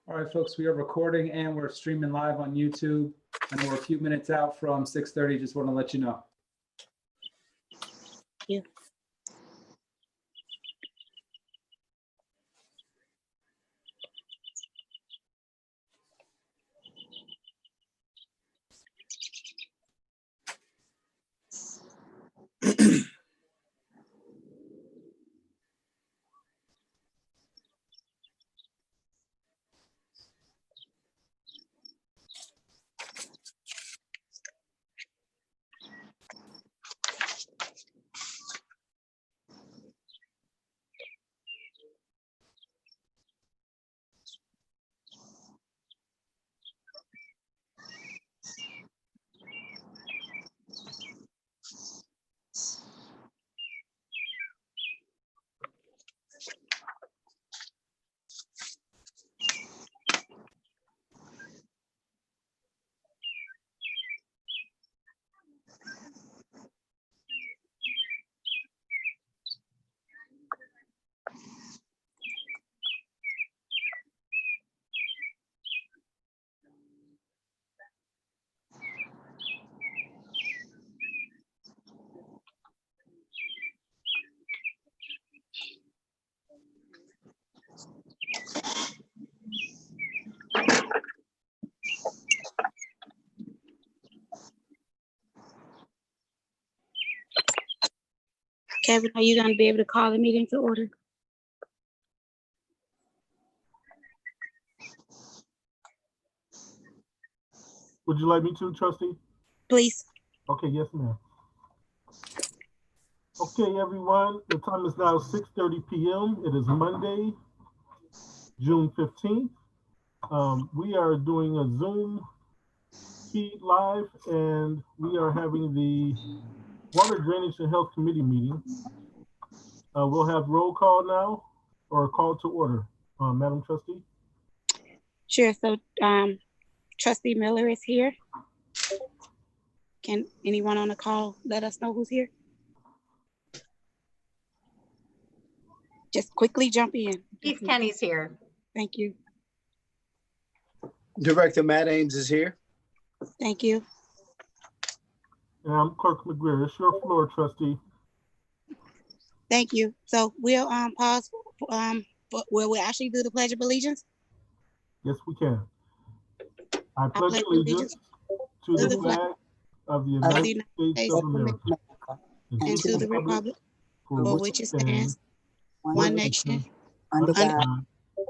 All right, folks, we are recording and we're streaming live on YouTube. I know we're a few minutes out from 6:30. Just want to let you know. Yeah. Kevin, are you going to be able to call the meeting to order? Would you like me to, Trustee? Please. Okay, yes, ma'am. Okay, everyone, the time is now 6:30 p.m. It is Monday, June 15th. We are doing a Zoom feed live, and we are having the Water Drainage and Health Committee meeting. We'll have roll call now, or call to order. Madam Trustee? Sure. So Trustee Miller is here. Can anyone on the call let us know who's here? Just quickly jump in. Keith Kenny's here. Thank you. Director Matt Ames is here. Thank you. And I'm Clerk McGreer. It's your floor, Trustee. Thank you. So we'll pause where we'll actually do the Pledge of Allegiance. Yes, we can. I pledge allegiance to the flag of the United States of America and to the republic for which it stands, one nation, under God,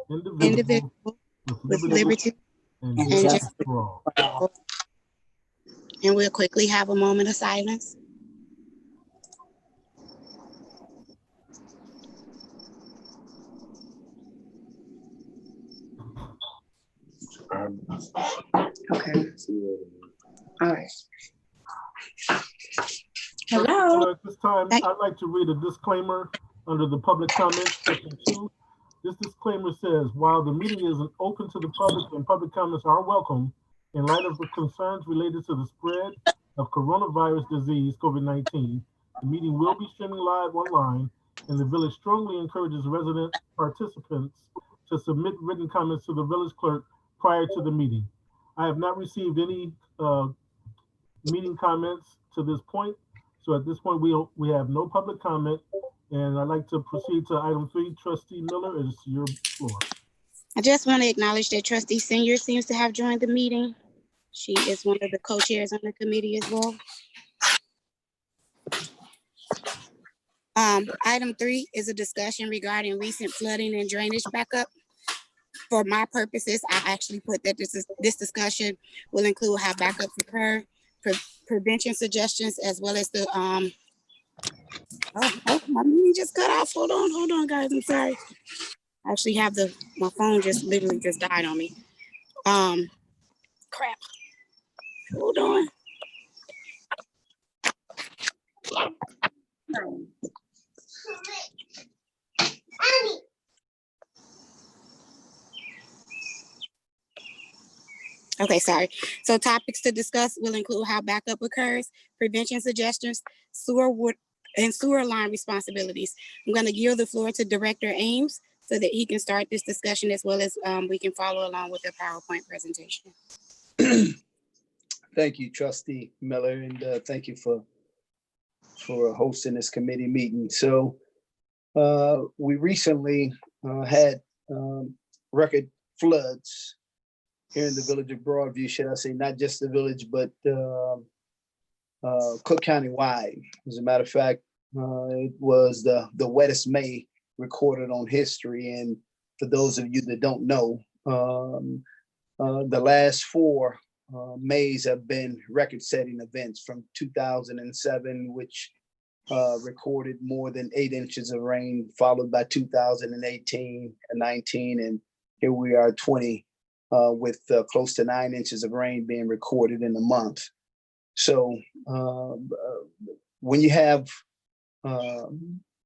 indivisible, with liberty and justice for all. And we'll quickly have a moment of silence. Okay. All right. So Hello. at this time, I'd like to read a disclaimer under the public comment section 2. This disclaimer says, while the meeting isn't open to the public and public comments are welcome, in light of the concerns related to the spread of coronavirus disease, COVID-19, the meeting will be streaming live online, and the village strongly encourages resident participants to submit written comments to the village clerk prior to the meeting. I have not received any meeting comments to this point. So at this point, we have no public comment, and I'd like to proceed to item 3. Trustee Miller, it's your floor. I just want to acknowledge that Trustee Senior seems to have joined the meeting. She is one of the co-chairs on the committee as well. Item 3 is a discussion regarding recent flooding and drainage backup. For my purposes, I actually put that this discussion will include how backups occur, prevention suggestions, as well as the my meeting just cut off. Hold on, guys. I'm sorry. I actually have my phone just literally just died on me. Crap. Hold on. Okay, sorry. So topics to discuss will include how backup occurs, prevention suggestions, sewer line responsibilities. I'm going to yield the floor to Director Ames so that he can start this discussion as well as we can follow along with the PowerPoint presentation. Thank you, Trustee Miller, and thank you for hosting this committee meeting. So we recently had record floods here in the village of Broadview, should I say, not just the village, but Cook County wide. As a matter of fact, it was the wettest May recorded on history. And for those of you that don't know, the last 4 Mays have been record-setting events from 2007, which recorded more than 8 inches of rain, followed by 2018 and 19, and here we are 20 with close to 9 inches of rain being recorded in a month. So when you have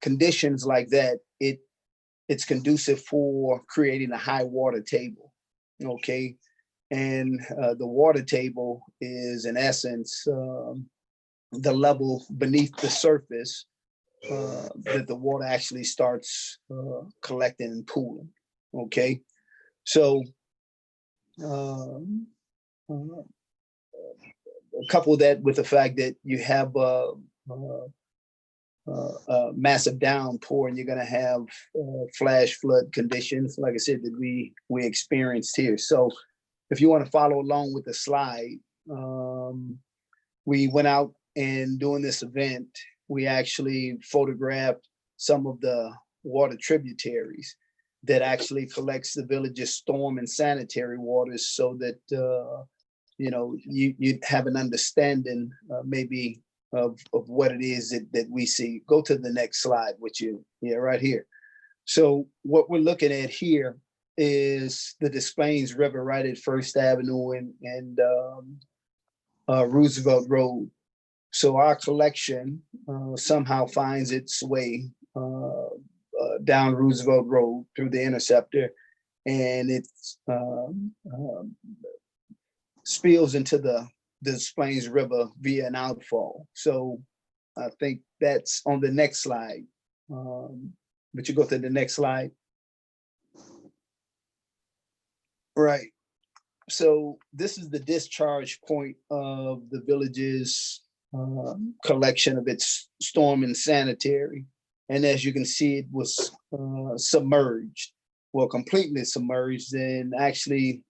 conditions like that, it's conducive for creating a high water table, okay? And the water table is, in essence, the level beneath the surface that the water actually starts collecting and pooling, okay? So couple that with the fact that you have a massive downpour, and you're going to have flash flood conditions, like I said, that we experienced here. So if you want to follow along with the slide, we went out and during this event, we actually photographed some of the water tributaries that actually collects the village's storm and sanitary waters, so that you have an understanding maybe of what it is that we see. Go to the next slide, right here. So what we're looking at here is the Des Plaines River right at First Avenue and Roosevelt Road. So our collection somehow finds its way down Roosevelt Road through the interceptor, and it spills into the Des Plaines River via an outfall. So I think that's on the next slide. But you go to the next slide. Right. So this is the discharge point of the village's collection of its storm and sanitary. And as you can see, it was submerged, well, completely submerged. And actually,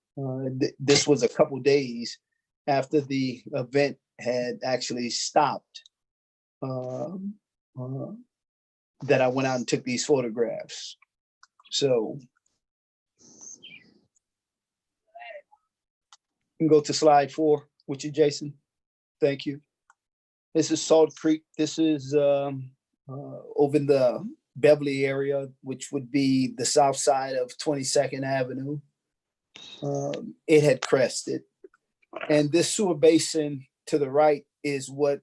this was a couple days after the event had actually stopped that I went out and took these photographs. So you can go to slide 4 with you, Jason. Thank you. This is Salt Creek. This is over in the Beverly area, which would be the south side of 22nd Avenue. It had crested. And this sewer basin to the right is what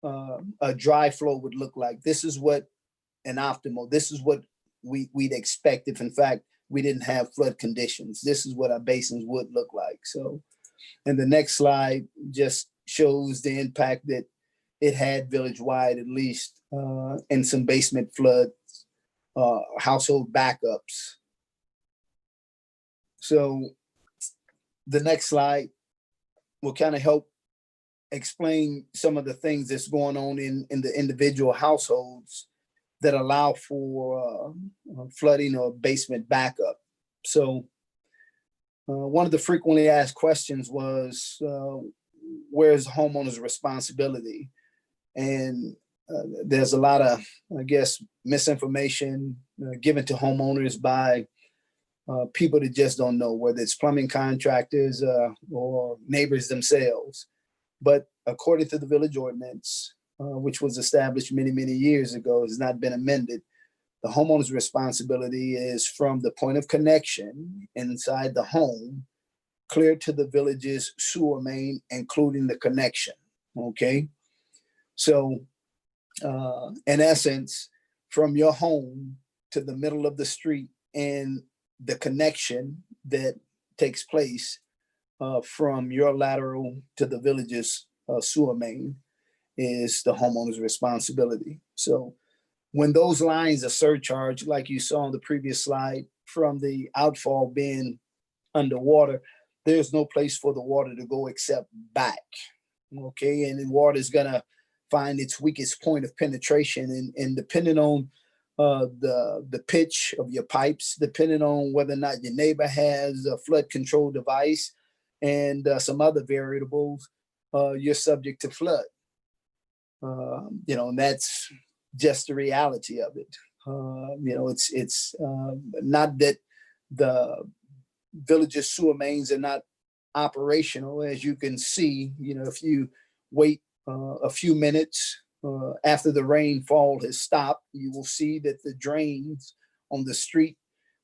a dry flow would look like. This is what an optimal, this is what we'd expect if in fact we didn't have flood conditions. This is what our basins would look like. So, and the next slide just shows the impact that it had village-wide, at least, and some basement floods, household backups. So the next slide will kind of help explain some of the things that's going on in the individual households that allow for flooding or basement backup. So one of the frequently asked questions was, where's the homeowner's responsibility? And there's a lot of, I guess, misinformation given to homeowners by people that just don't know, whether it's plumbing contractors or neighbors themselves. But according to the village ordinance, which was established many, many years ago, has not been amended. The homeowner's responsibility is from the point of connection inside the home, clear to the village's sewer main, including the connection, okay? So in essence, from your home to the middle of the street and the connection that takes place from your lateral to the village's sewer main is the homeowner's responsibility. So When those lines are surcharged, like you saw on the previous slide, from the outfall being underwater, there's no place for the water to go except back. Okay, and the water is gonna find its weakest point of penetration, and depending on the pitch of your pipes, depending on whether or not your neighbor has a flood control device and some other variables, you're subject to flood. And that's just the reality of it. It's not that the village's sewer mains are not operational. As you can see, if you wait a few minutes after the rainfall has stopped, you will see that the drains on the street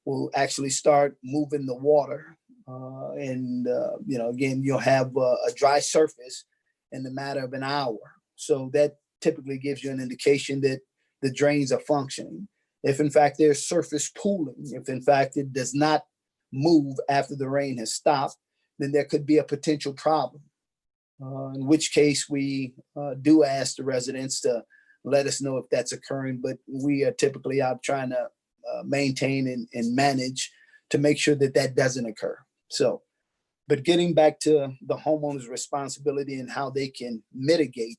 will actually start moving the water. Again, you'll have a dry surface in the matter of an hour. So that typically gives you an indication that the drains are functioning. If in fact there's surface pooling, if in fact it does not move after the rain has stopped, then there could be a potential problem. In which case we do ask the residents to let us know if that's occurring, but we are typically out trying to maintain and manage to make sure that that doesn't occur. So, but getting back to the homeowner's responsibility and how they can mitigate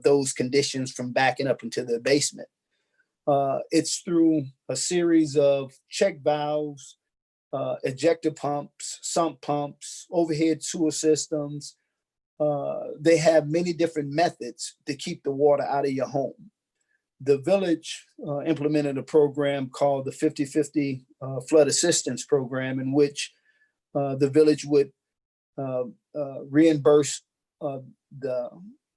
those conditions from backing up into the basement, it's through a series of check valves, ejector pumps, sump pumps, overhead sewer systems. They have many different methods to keep the water out of your home. The village implemented a program called the 50/50 Flood Assistance Program, in which the village would reimburse the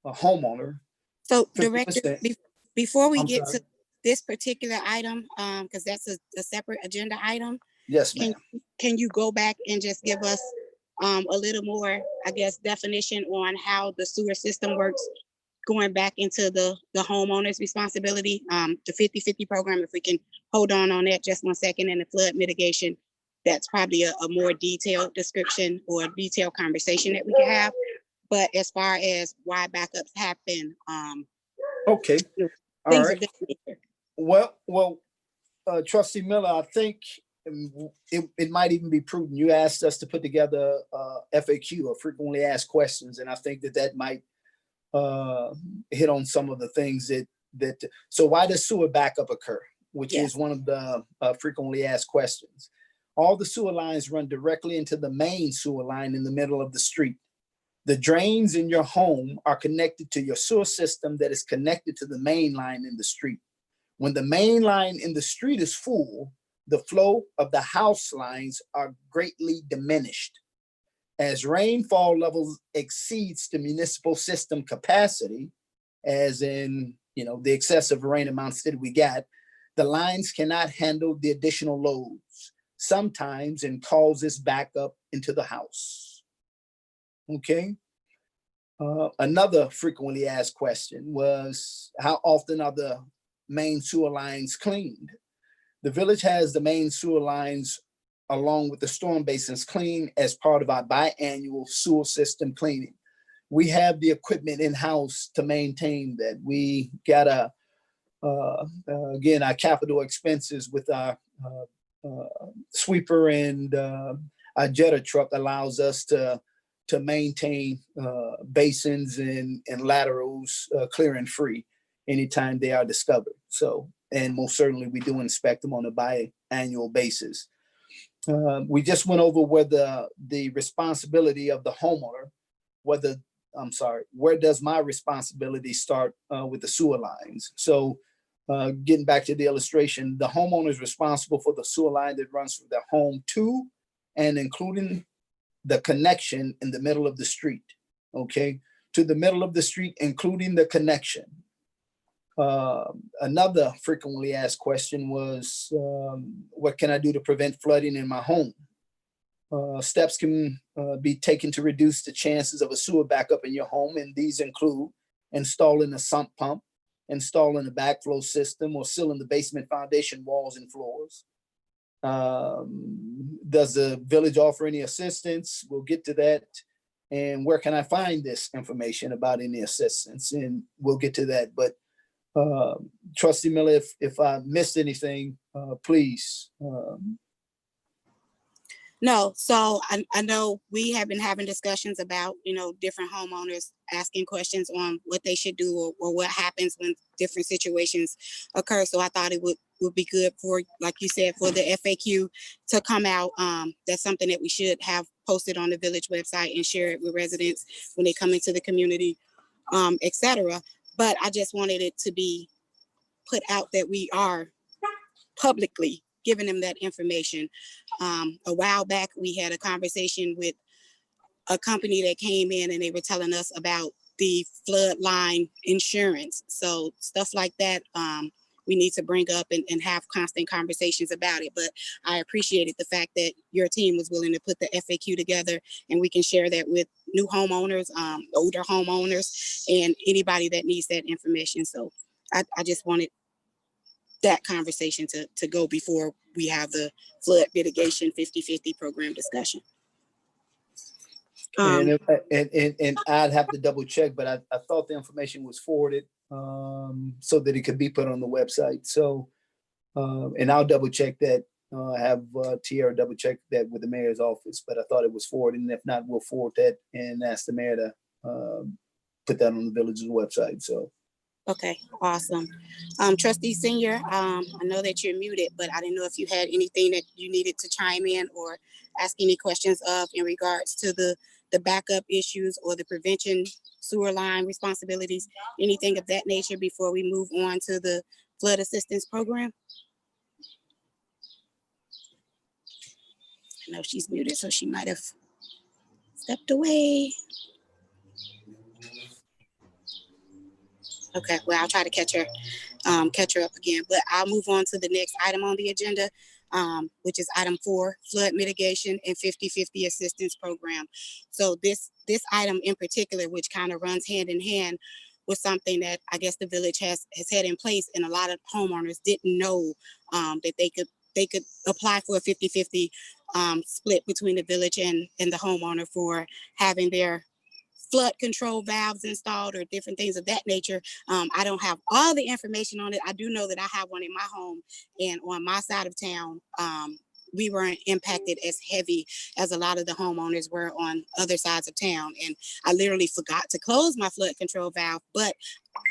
homeowner. So, Director, 50%. before we I'm get sorry. to this particular item, because that's a separate agenda item, Yes, ma'am. can you go back and just give us a little more, I guess, definition on how the sewer system works, going back into the homeowner's responsibility, the 50/50 program? If we can hold on that just 1 second, and the flood mitigation, that's probably a more detailed description or a detailed conversation that we can have. But as far as why backups happen, Okay. All things right. of this nature. Well, Trustee Miller, I think it might even be prudent. You asked us to put together FAQ, or frequently asked questions, and I think that might hit on some of the things that. So why does sewer backup occur? Which Yes. is one of the frequently asked questions. All the sewer lines run directly into the main sewer line in the middle of the street. The drains in your home are connected to your sewer system that is connected to the main line in the street. When the main line in the street is full, the flow of the house lines are greatly diminished. As rainfall levels exceeds the municipal system capacity, as in, the excessive rain amounts that we got, the lines cannot handle the additional loads, sometimes, and causes backup into the house. Okay. Another frequently asked question was, how often are the main sewer lines cleaned? The village has the main sewer lines along with the storm basins cleaned as part of our biannual sewer system cleaning. We have the equipment in-house to maintain that. We got again, our capital expenses with our sweeper and our jetter truck allows us to maintain basins and laterals clear and free anytime they are discovered. So, and most certainly we do inspect them on a biannual basis. We just went over whether the responsibility of the homeowner, where does my responsibility start with the sewer lines? So getting back to the illustration, the homeowner is responsible for the sewer line that runs from their home to and including the connection in the middle of the street, okay? To the middle of the street, including the connection. Another frequently asked question was, what can I do to prevent flooding in my home? Steps can be taken to reduce the chances of a sewer backup in your home, and these include installing a sump pump, installing a backflow system, or sealing the basement foundation walls and floors. Does the village offer any assistance? We'll get to that. And where can I find this information about any assistance? And we'll get to that. But Trustee Miller, if I missed anything, please. No, so I know we have been having discussions about, different homeowners asking questions on what they should do or what happens when different situations occur. So I thought it would be good for, like you said, for the FAQ to come out. That's something that we should have posted on the village website and share it with residents when they come into the community, et cetera. But I just wanted it to be put out that we are publicly giving them that information. A while back, we had a conversation with a company that came in and they were telling us about the flood line insurance. So stuff like that, we need to bring up and have constant conversations about it. But I appreciated the fact that your team was willing to put the FAQ together and we can share that with new homeowners, older homeowners, and anybody that needs that information. So I just wanted that conversation to go before we have the flood mitigation 50-50 program discussion. And I'd have to double check, but I thought the information was forwarded so that it could be put on the website. So, and I'll double check that. Have Tierra double check that with the mayor's office, but I thought it was forwarded. And if not, we'll forward that and ask the mayor to put that on the village's website. So. Okay, awesome. Trustee Senior, I know that you're muted, but I didn't know if you had anything that you needed to chime in or ask any questions of in regards to the backup issues or the prevention sewer line responsibilities, anything of that nature before we move on to the flood assistance program. I know she's muted, so she might have stepped away. Okay, well, I'll try to catch her up again, but I'll move on to the next item on the agenda, which is item 4, flood mitigation and 50-50 assistance program. So this item in particular, which kind of runs hand in hand with something that I guess the village has had in place, and a lot of homeowners didn't know that they could apply for a 50-50 split between the village and the homeowner for having their flood control valves installed or different things of that nature. I don't have all the information on it. I do know that I have one in my home, and on my side of town, we weren't impacted as heavy as a lot of the homeowners were on other sides of town. And I literally forgot to close my flood control valve, but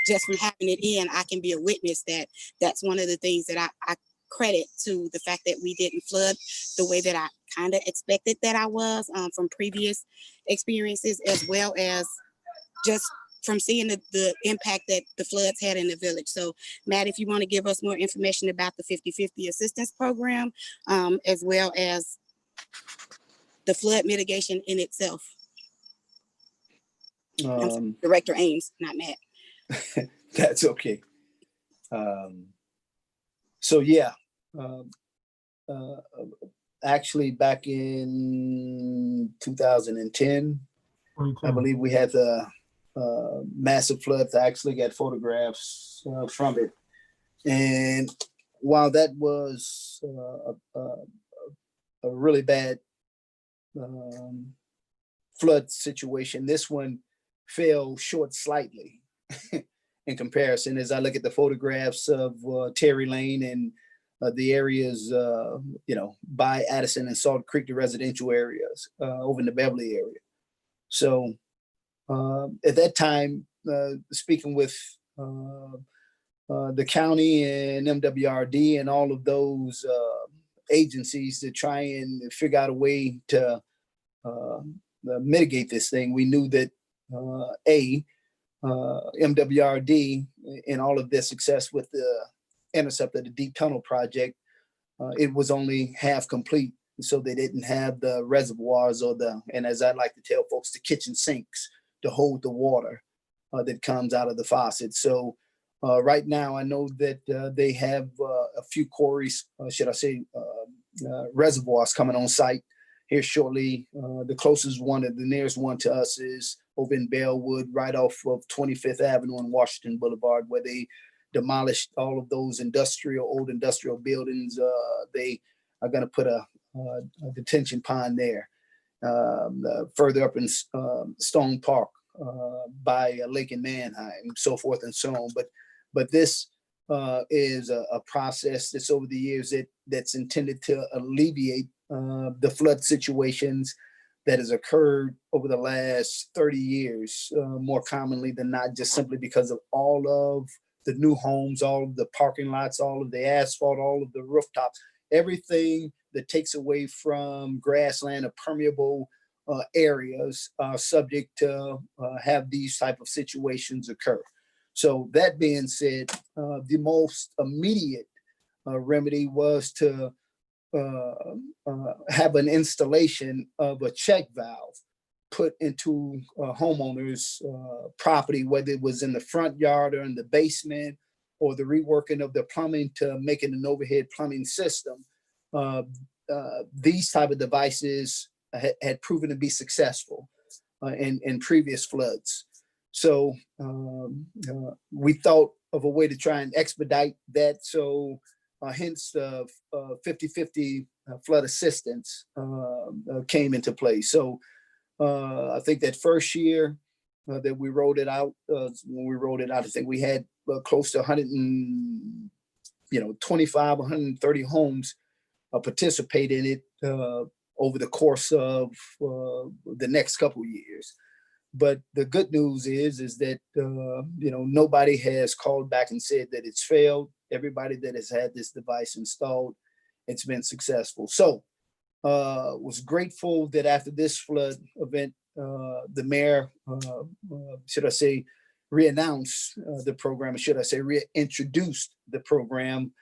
just from having it in, I can be a witness that that's one of the things that I credit to the fact that we didn't flood the way that I kind of expected that I was from previous experiences, as well as just from seeing the impact that the floods had in the village. So Matt, if you want to give us more information about the 50-50 assistance program, as well as the flood mitigation in itself. Director Ames, not Matt. That's okay. So yeah, actually back in 2010, I believe we had the massive floods. I actually got photographs from it. And while that was a really bad flood situation, this one fell short slightly in comparison. As I look at the photographs of Terry Lane and the areas, by Addison and Salt Creek, the residential areas over in the Beverly area. So at that time, speaking with the county and MWRD and all of those agencies to try and figure out a way to mitigate this thing, we knew that MWRD and all of their success with the intercept of the deep tunnel project, it was only half complete. So they didn't have the reservoirs and as I like to tell folks, the kitchen sinks to hold the water that comes out of the faucet. So right now I know that they have a few quarries, reservoirs coming on site here shortly. The closest one, the nearest one to us is over in Bellwood, right off of 25th Avenue and Washington Boulevard, where they demolished all of those old industrial buildings. They are going to put a detention pond there. Further up in Stone Park by Lake and Manheim, so forth and so on. But But this is a process that's over the years that's intended to alleviate the flood situations that has occurred over the last 30 years, more commonly than not, just simply because of all of the new homes, all of the parking lots, all of the asphalt, all of the rooftops, everything that takes away from grassland or permeable areas subject to have these type of situations occur. So that being said, the most immediate remedy was to have an installation of a check valve put into a homeowner's property, whether it was in the front yard or in the basement, or the reworking of the plumbing to make it an overhead plumbing system. These type of devices had proven to be successful in previous floods. So we thought of a way to try and expedite that. So hence the 50-50 flood assistance came into play. So I think that first year that we rolled it out, when we rolled it out, I think we had close to 125, 130 homes participate in it over the course of the next couple of years. But the good news is that nobody has called back and said that it's failed. Everybody that has had this device installed, it's been successful. So was grateful that after this flood event, the mayor, should I say, re-announced the program, or should I say reintroduced the program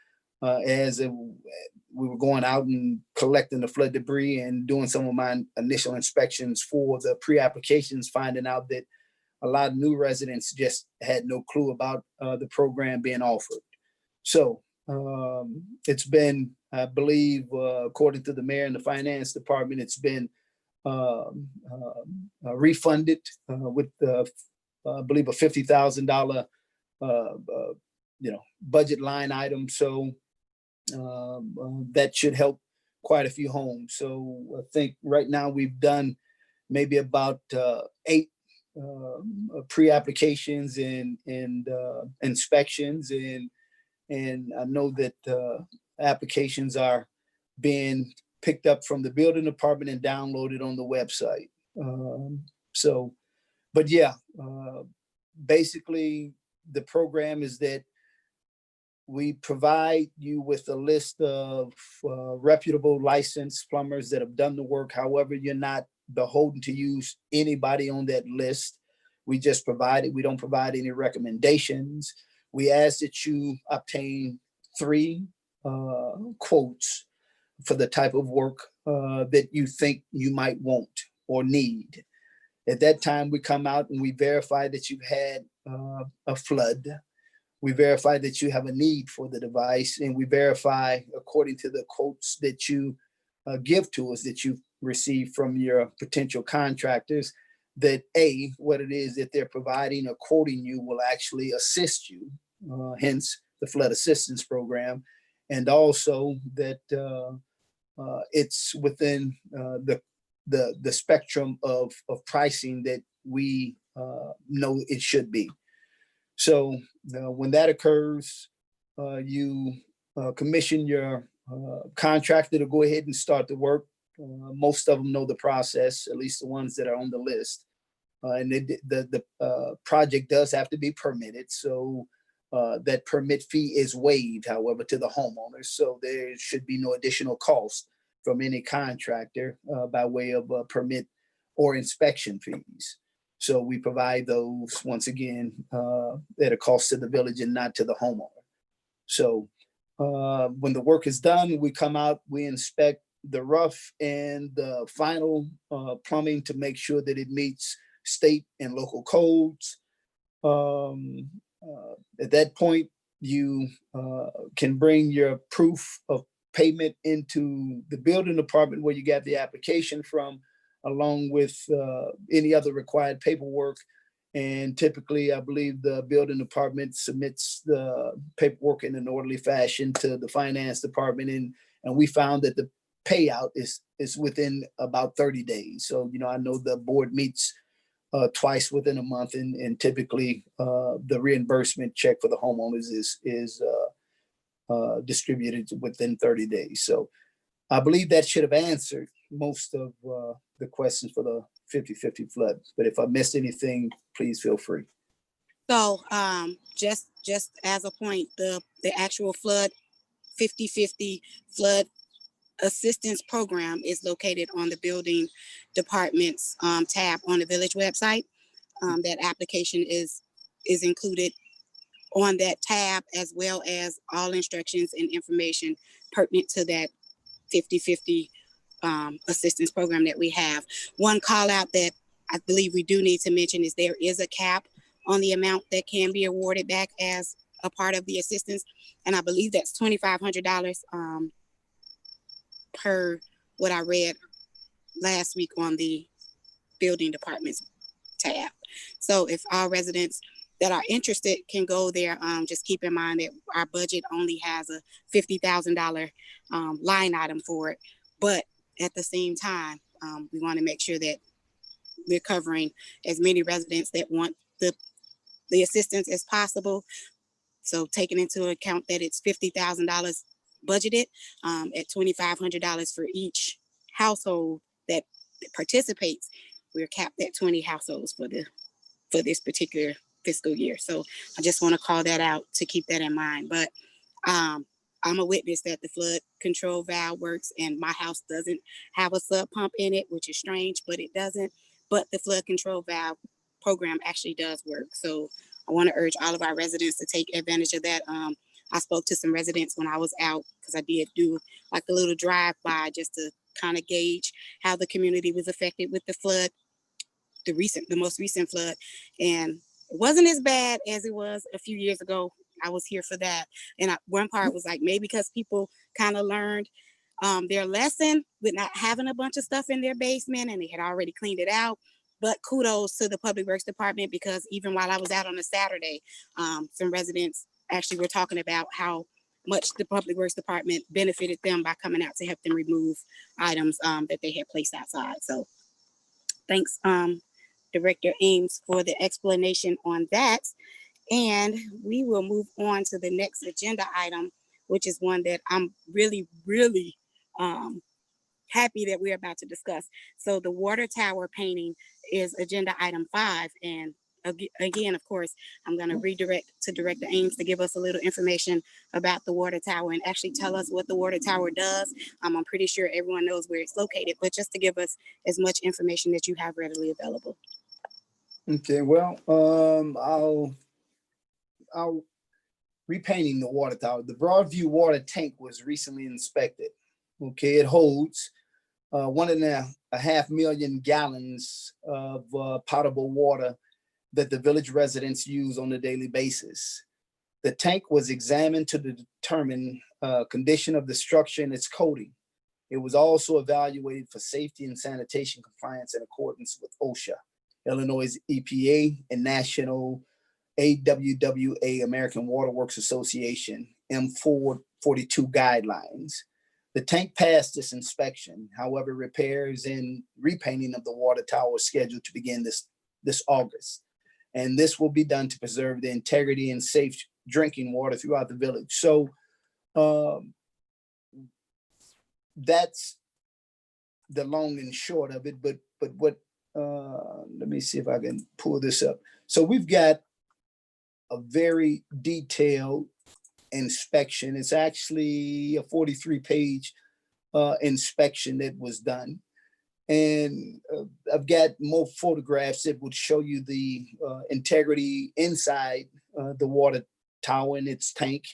as we were going out and collecting the flood debris and doing some of my initial inspections for the pre-applications, finding out that a lot of new residents just had no clue about the program being offered. So it's been, I believe, according to the mayor and the finance department, it's been refunded with, I believe, a $50,000 budget line item. So that should help quite a few homes. So I think right now we've done maybe about 8 pre-applications and inspections, and I know that applications are being picked up from the building department and downloaded on the website. But yeah, basically the program is that we provide you with a list of reputable licensed plumbers that have done the work. However, you're not beholden to use anybody on that list. We just provide it. We don't provide any recommendations. We ask that you obtain 3 quotes for the type of work that you think you might want or need. At that time, we come out and we verify that you've had a flood. We verify that you have a need for the device, and we verify, according to the quotes that you give to us, that you've received from your potential contractors, that what it is that they're providing or quoting you will actually assist you, hence the flood assistance program, and also that it's within the spectrum of pricing that we know it should be. So when that occurs, you commission your contractor to go ahead and start the work. Most of them know the process, at least the ones that are on the list. And the project does have to be permitted. So that permit fee is waived, however, to the homeowners. So there should be no additional cost from any contractor by way of permit or inspection fees. So we provide those, once again, at a cost to the village and not to the homeowner. So when the work is done, we come out, we inspect the rough and the final plumbing to make sure that it meets state and local codes. At that point, you can bring your proof of payment into the building department where you got the application from, along with any other required paperwork. And typically, I believe the building department submits the paperwork in an orderly fashion to the finance department. And we found that the payout is within about 30 days. So, I know the board meets twice within a month, and typically the reimbursement check for the homeowners is distributed within 30 days. So I believe that should have answered most of the questions for the 50/50 flood. But if I missed anything, please feel free. So just as a point, the actual flood 50/50 flood assistance program is located on the building department's tab on the village website. That application is included on that tab, as well as all instructions and information pertinent to that 50/50 assistance program that we have. One call out that I believe we do need to mention is there is a cap on the amount that can be awarded back as a part of the assistance. And I believe that's $2,500 per what I read last week on the building department's tab. So if our residents that are interested can go there, just keep in mind that our budget only has a $50,000 line item for it. But at the same time, we want to make sure that we're covering as many residents that want the assistance as possible. So taking into account that it's $50,000 budgeted at $2,500 for each household that participates, we're capped at 20 households for this particular fiscal year. So I just want to call that out to keep that in mind. But I'm a witness that the flood control valve works, and my house doesn't have a sub pump in it, which is strange, but it doesn't. But the flood control valve program actually does work. So I want to urge all of our residents to take advantage of that. I spoke to some residents when I was out, because I did do like a little drive by just to kind of gauge how the community was affected with the flood, the most recent flood. And it wasn't as bad as it was a few years ago. I was here for that. And one part was like, maybe because people kind of learned their lesson with not having a bunch of stuff in their basement, and they had already cleaned it out. But kudos to the Public Works Department, because even while I was out on a Saturday, some residents actually were talking about how much the Public Works Department benefited them by coming out to help them remove items that they had placed outside. So thanks, Director Ames, for the explanation on that. And we will move on to the next agenda item, which is one that I'm really, really happy that we're about to discuss. So the water tower painting is agenda item 5. And again, of course, I'm going to redirect to Director Ames to give us a little information about the water tower and actually tell us what the water tower does. I'm pretty sure everyone knows where it's located, but just to give us as much information that you have readily available. Okay, well, I'll repainting the water tower. The Broadview Water tank was recently inspected. Okay, it holds 1.5 million gallons of potable water that the village residents use on a daily basis. The tank was examined to determine condition of the structure and its coating. It was also evaluated for safety and sanitation compliance in accordance with OSHA, Illinois EPA, and National AWWA, American Water Works Association, M442 guidelines. The tank passed this inspection. However, repairs and repainting of the water tower is scheduled to begin this August. And this will be done to preserve the integrity and safe drinking water throughout the village. So that's the long and short of it. But what, let me see if I can pull this up. So we've got a very detailed inspection. It's actually a 43-page inspection that was done. And I've got more photographs that would show you the integrity inside the water tower and its tank,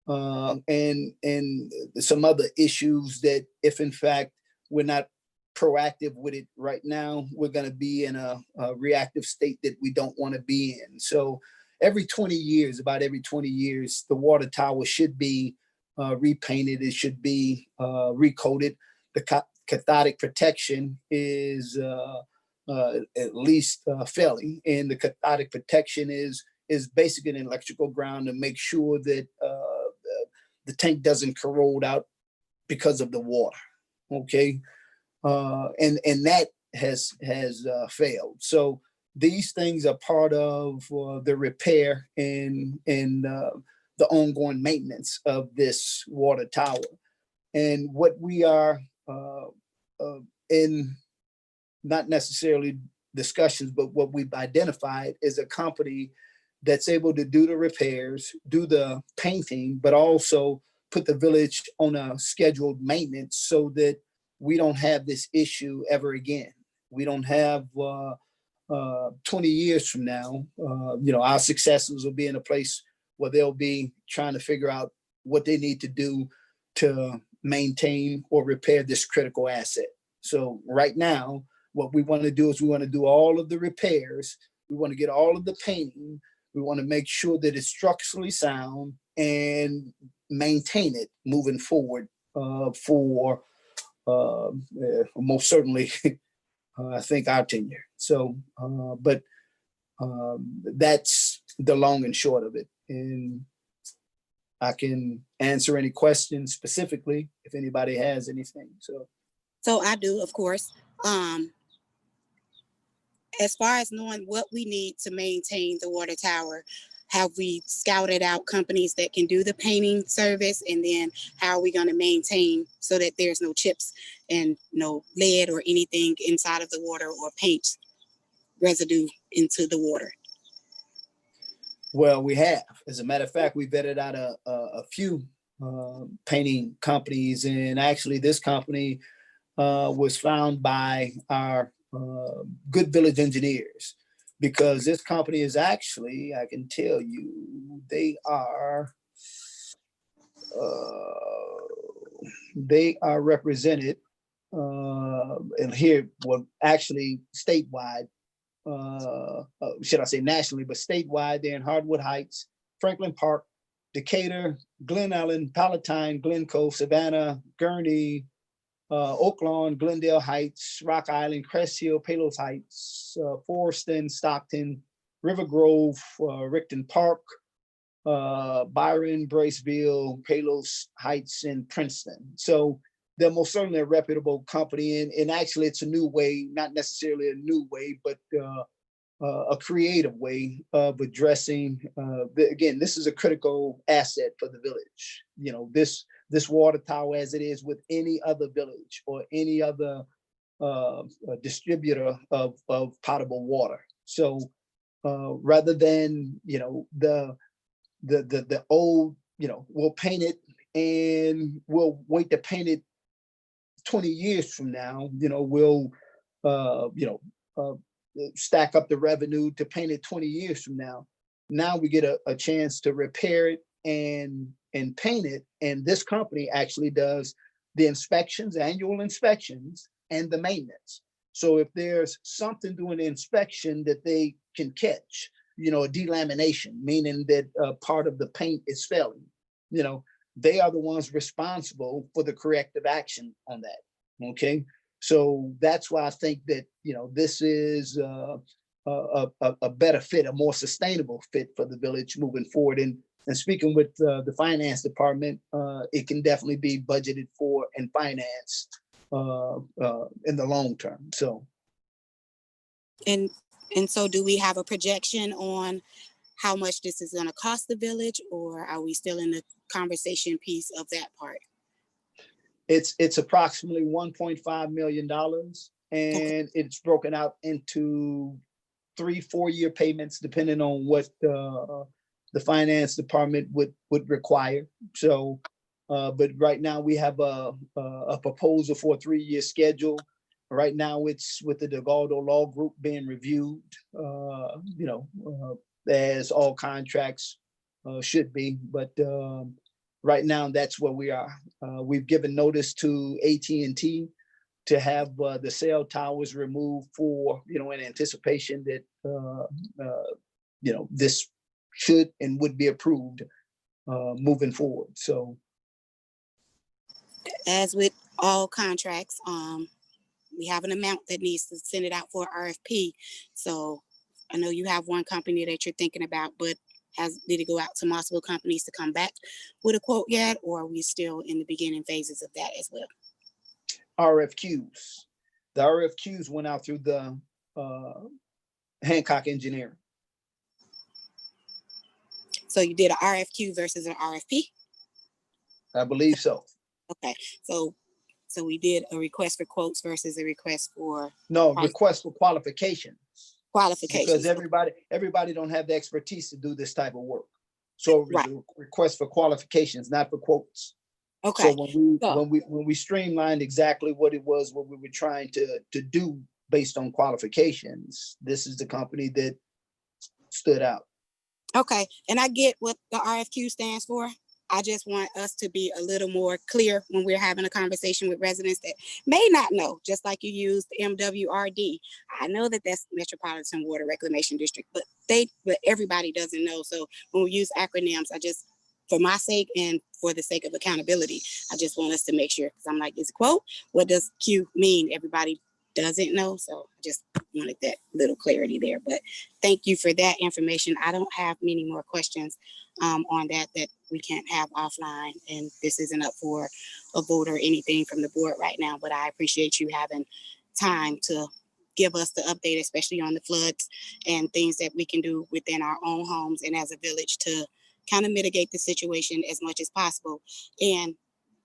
and some other issues that if in fact we're not proactive with it right now, we're going to be in a reactive state that we don't want to be in. So every 20 years, about every 20 years, the water tower should be repainted. It should be recoated. The cathodic protection is at least failing, and the cathodic protection is basically an electrical ground to make sure that the tank doesn't corrode out because of the water. Okay, and that has failed. So these things are part of the repair and the ongoing maintenance of this water tower. And what we are in, not necessarily discussions, but what we've identified is a company that's able to do the repairs, do the painting, but also put the village on a scheduled maintenance so that we don't have this issue ever again. We don't have 20 years from now, our successors will be in a place where they'll be trying to figure out what they need to do to maintain or repair this critical asset. So right now, what we want to do is we want to do all of the repairs. We want to get all of the painting. We want to make sure that it's structurally sound and maintain it moving forward for most certainly, I think, our tenure. So, but that's the long and short of it. And I can answer any questions specifically if anybody has anything. So I do, of course. As far as knowing what we need to maintain the water tower, have we scouted out companies that can do the painting service? And then how are we going to maintain so that there's no chips and no lead or anything inside of the water or paint residue into the water? Well, we have. As a matter of fact, we vetted out a few painting companies, and actually this company was found by our good village engineers, because this company is actually, I can tell you, they are represented and here, well, actually statewide, should I say nationally, but statewide. They're in Hardwood Heights, Franklin Park, Decatur, Glen Ellen, Palatine, Glencoe, Savannah, Gurney, Oak Lawn, Glendale Heights, Rock Island, Crest Hill, Palos Heights, Foreston, Stockton, River Grove, Rickton Park, Byron, Braceville, Palos Heights, and Princeton. So they're most certainly a reputable company. And actually it's a new way, not necessarily a new way, but a creative way of addressing, again, this is a critical asset for the village. This water tower, as it is with any other village or any other distributor of potable water. So rather than, the old, we'll paint it and we'll wait to paint it 20 years from now, we'll, stack up the revenue to paint it 20 years from now. Now we get a chance to repair it and paint it. And this company actually does the inspections, annual inspections, and the maintenance. So if there's something during the inspection that they can catch, a delamination, meaning that part of the paint is failing, they are the ones responsible for the corrective action on that. Okay. So that's why I think that, this is a better fit, a more sustainable fit for the village moving forward. And speaking with the finance department, it can definitely be budgeted for and financed in the long term. So. And so do we have a projection on how much this is going to cost the village, or are we still in the conversation piece of that part? It's approximately $1.5 million, and it's broken out into 3-4 year payments, depending on what the finance department would require. So, but right now we have a proposal for a 3-year schedule. Right now it's with the DeGaldo Law Group being reviewed, as all contracts should be. But right now that's where we are. We've given notice to AT&T to have the cell towers removed for, in anticipation that, this should and would be approved moving forward. So. As with all contracts, we have an amount that needs to send it out for RFP. So I know you have one company that you're thinking about, but did it go out to multiple companies to come back with a quote yet, or are we still in the beginning phases of that as well? RFQs. The RFQs went out through the Hancock Engineering. So you did an RFQ versus an RFP? I believe so. Okay, so we did a request for quotes versus a request for No, price request for qualification. qualifications. Because everybody don't have the expertise to do this type of work. So it was Right. a request for qualifications, not for quotes. Okay. So when we streamlined exactly what it was, what we were trying to do based on qualifications, this is the company that stood out. Okay, and I get what the RFQ stands for. I just want us to be a little more clear when we're having a conversation with residents that may not know, just like you used MWRD. I know that that's Metropolitan Water Reclamation District, but everybody doesn't know. So when we use acronyms, for my sake and for the sake of accountability, I just want us to make sure, because I'm like, it's a quote. What does Q mean? Everybody doesn't know. So I just wanted that little clarity there. But thank you for that information. I don't have many more questions on that we can't have offline. And this isn't up for a vote or anything from the board right now, but I appreciate you having time to give us the update, especially on the floods and things that we can do within our own homes and as a village to kind of mitigate the situation as much as possible, and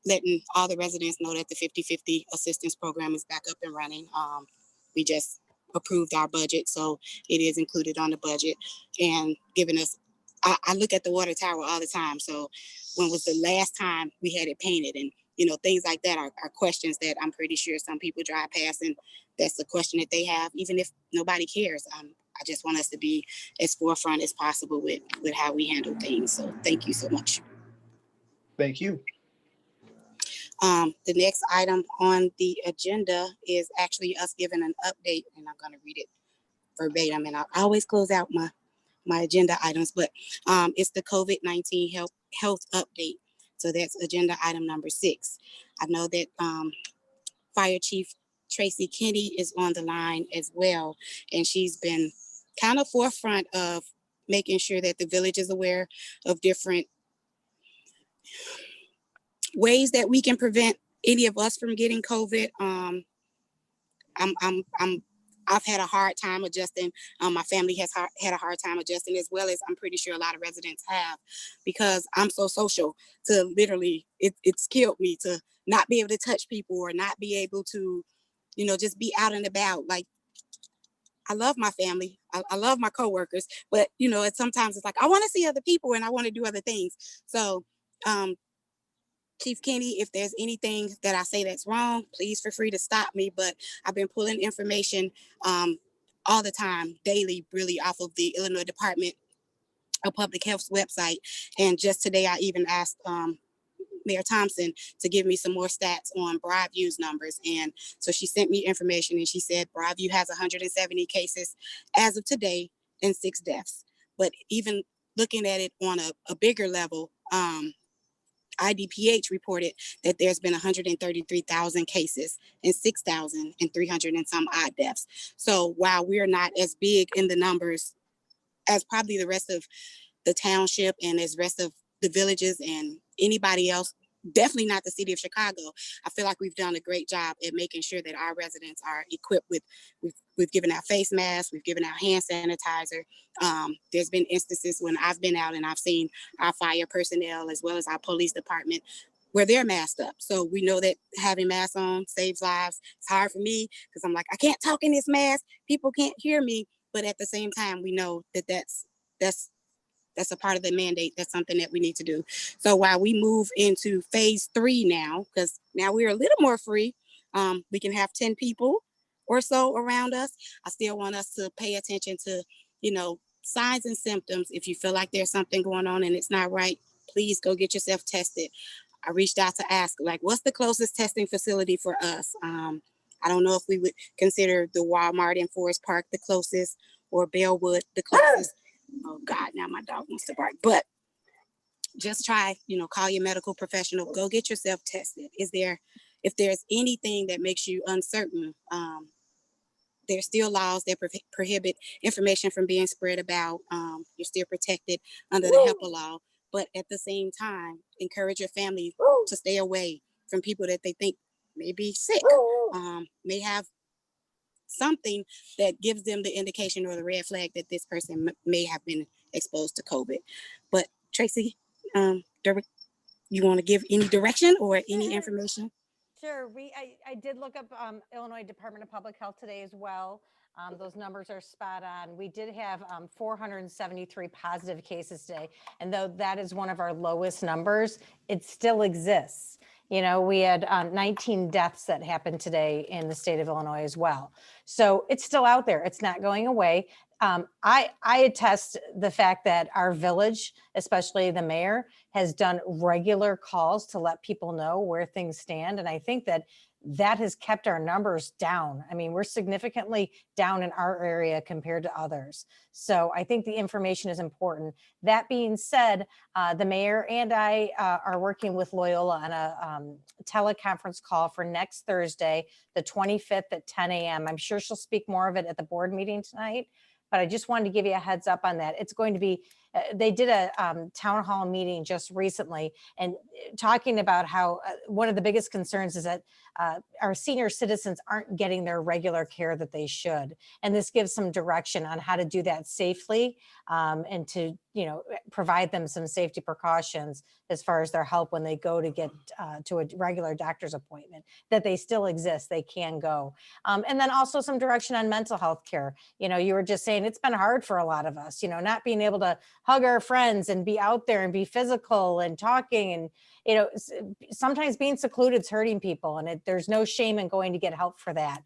letting all the residents know that the 50/50 assistance program is back up and running. We just approved our budget, so it is included on the budget, and giving us, I look at the water tower all the time. So when was the last time we had it painted? And, things like that are questions that I'm pretty sure some people drive past, and that's the question that they have, even if nobody cares. I just want us to be as forefront as possible with how we handle things. So thank you so much. Thank you. The next item on the agenda is actually us giving an update, and I'm going to read it verbatim, and I always close out my agenda items, but it's the COVID-19 health update. So that's agenda item number 6. I know that Fire Chief Tracy Kenny is on the line as well, and she's been kind of forefront of making sure that the village is aware of different ways that we can prevent any of us from getting COVID. I've had a hard time adjusting. My family has had a hard time adjusting, as well as I'm pretty sure a lot of residents have, because I'm so social. To literally, it's killed me to not be able to touch people or not be able to, just be out and about. Like, I love my family. I love my coworkers, but sometimes it's like, I want to see other people and I want to do other things. So, Chief Kenny, if there's anything that I say that's wrong, please feel free to stop me. But I've been pulling information all the time, daily, really, off of the Illinois Department of Public Health's website. And just today, I even asked Mayor Thompson to give me some more stats on Broadview's numbers. And so she sent me information, and she said Broadview has 170 cases as of today and 6 deaths. But even looking at it on a bigger level, IDPH reported that there's been 133,000 cases and 6,300 and some odd deaths. So while we're not as big in the numbers as probably the rest of the township and as rest of the villages and anybody else, definitely not the city of Chicago, I feel like we've done a great job at making sure that our residents are equipped with, we've given out face masks, we've given out hand sanitizer. There's been instances when I've been out and I've seen our fire personnel as well as our police department where they're masked up. So we know that having masks on saves lives. It's hard for me because I'm like, I can't talk in this mask. People can't hear me. But at the same time, we know that that's a part of the mandate. That's something that we need to do. So while we move into phase 3 now, because now we're a little more free, we can have 10 people or so around us. I still want us to pay attention to, signs and symptoms. If you feel like there's something going on and it's not right, please go get yourself tested. I reached out to ask, like, what's the closest testing facility for us? I don't know if we would consider the Walmart in Forest Park the closest, or Bellwood the closest. Oh God, now my dog wants to bark. But just try, call your medical professional, go get yourself tested. If there's anything that makes you uncertain, there's still laws that prohibit information from being spread about. You're still protected under the HIPAA law. But at the same time, encourage your family to stay away from people that they think may be sick, may have something that gives them the indication or the red flag that this person may have been exposed to COVID. But Tracy, you want to give any direction or any information? Sure. I did look up Illinois Department of Public Health today as well. Those numbers are spot on. We did have 473 positive cases today. And though that is one of our lowest numbers, it still exists. You know, we had 19 deaths that happened today in the state of Illinois as well. So it's still out there. It's not going away. I attest the fact that our village, especially the mayor, has done regular calls to let people know where things stand. And I think that has kept our numbers down. I mean, we're significantly down in our area compared to others. So I think the information is important. That being said, the mayor and I are working with Loyola on a teleconference call for next Thursday, the 25th at 10 a.m. I'm sure she'll speak more of it at the board meeting tonight, but I just wanted to give you a heads up on that. It's going to be, they did a town hall meeting just recently and talking about how one of the biggest concerns is that our senior citizens aren't getting their regular care that they should. And this gives some direction on how to do that safely and to, you know, provide them some safety precautions as far as their help when they go to get to a regular doctor's appointment, that they still exist, they can go. And then also some direction on mental health care. You know, you were just saying it's been hard for a lot of us, you know, not being able to hug our friends and be out there and be physical and talking, and you know, sometimes being secluded is hurting people, and there's no shame in going to get help for that.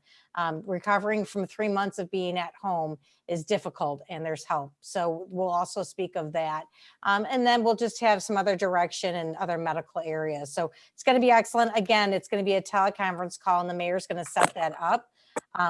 Recovering from 3 months of being at home is difficult, and there's help. So we'll also speak of that. And then we'll just have some other direction in other medical areas. So it's going to be excellent. Again, it's going to be a teleconference call, and the mayor's going to set that up.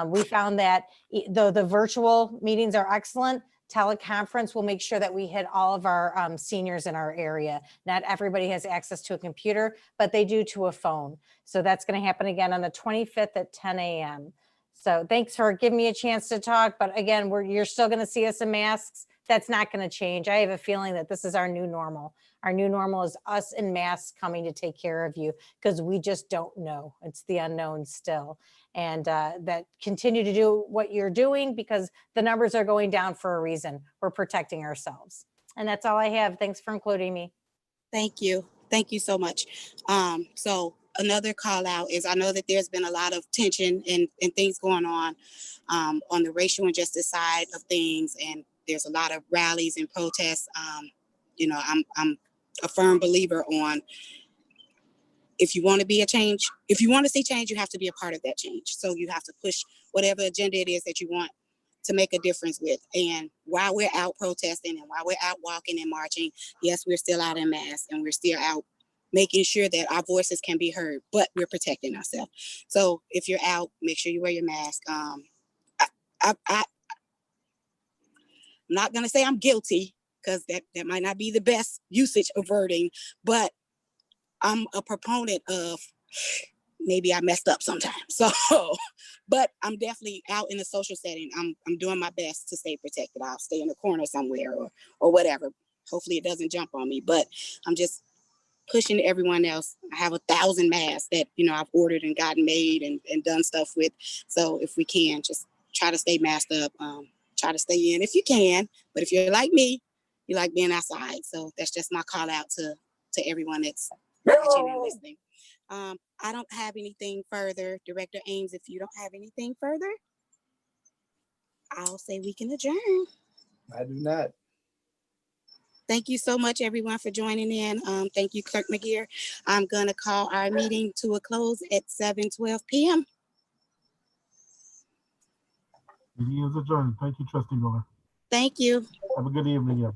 We found that though the virtual meetings are excellent, teleconference will make sure that we hit all of our seniors in our area. Not everybody has access to a computer, but they do to a phone. So that's going to happen again on the 25th at 10 a.m. So thanks for giving me a chance to talk. But again, you're still going to see us in masks. That's not going to change. I have a feeling that this is our new normal. Our new normal is us in masks coming to take care of you, because we just don't know. It's the unknown still. And that continue to do what you're doing, because the numbers are going down for a reason. We're protecting ourselves. And that's all I have. Thanks for including me. Thank you. Thank you so much. So another call out is, I know that there's been a lot of tension and things going on the racial injustice side of things. And there's a lot of rallies and protests. You know, I'm a firm believer on, if you want to be a change, if you want to see change, you have to be a part of that change. So you have to push whatever agenda it is that you want to make a difference with. And while we're out protesting and while we're out walking and marching, yes, we're still out in masks and we're still out making sure that our voices can be heard, but we're protecting ourselves. So if you're out, make sure you wear your mask. I'm not going to say I'm guilty, because that might not be the best usage of wording, but I'm a proponent of, maybe I messed up sometimes. So, but I'm definitely out in a social setting. I'm doing my best to stay protected. I'll stay in the corner somewhere or whatever. Hopefully it doesn't jump on me, but I'm just pushing everyone else. I have 1,000 masks that, you know, I've ordered and gotten made and done stuff with. So if we can, just try to stay masked up, try to stay in if you can. But if you're like me, you like being outside. So that's just my call out to everyone that's watching and listening. I don't have anything further. Director Ames, if you don't have anything further, I'll say we can adjourn. I do not. Thank you so much, everyone, for joining in. Thank you, Clerk McGeer. I'm going to call our meeting to a close at 7:12 p.m. Meeting is adjourned. Thank you, Trustee Miller. Thank you. Have a good evening, everyone.